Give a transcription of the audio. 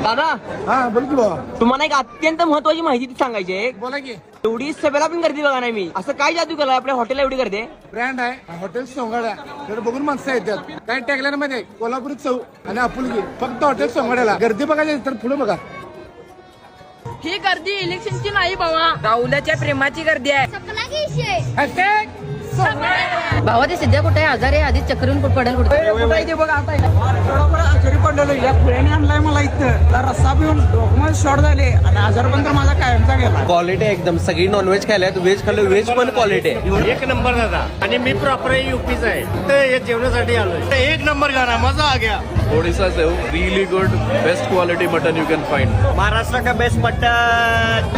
दादा हा बोल की बाबा. तुम्हाला एक अत्यंत महत्वाची माहिती सांगायची आहे. बोला की. एवढी सभेला पण गर्दी बघा नाही मी. असं काय जादू केलं आपल्या हॉटेलला एवढी गर्दी आहे? ब्रँड आहे हॉटेल सोंगाड्या. तर बघून माणसं येतात. काय टॅगलाईन मध्ये कोल्हापुरी चव आणि आपुलकी. फक्त हॉटेल सोंगाड्याला. गर्दी बघायची तर पुढे बघा. ही गर्दी इलेक्शनची नाही बाबा, राहुल्याच्या प्रेमाची गर्दी आहे. भावा ते सध्या कुठे आजारी आहे, आधीच चक्रून पडेल कुठे. आजारी पडलेलो या पुण्याने आणलाय मला इथं. तर रस्सा पिऊन डॉक्युमेंट शॉर्ट झाले आणि आजार पण तर माझा कायमचा गेला. क्वालिटी एकदम सगळी नॉनव्हेज खायला व्हेज खाल्लं व्हेज पण क्वालिटी आहे. एक नंबर दादा. आणि मी प्रॉपर यूपीचा आहे. तर जेवणासाठी आलोय. एक नंबर गाना मजा आ गया. ओडिशा से really good best quality mutton you can find. Maharashtra का बेस्ट मटन.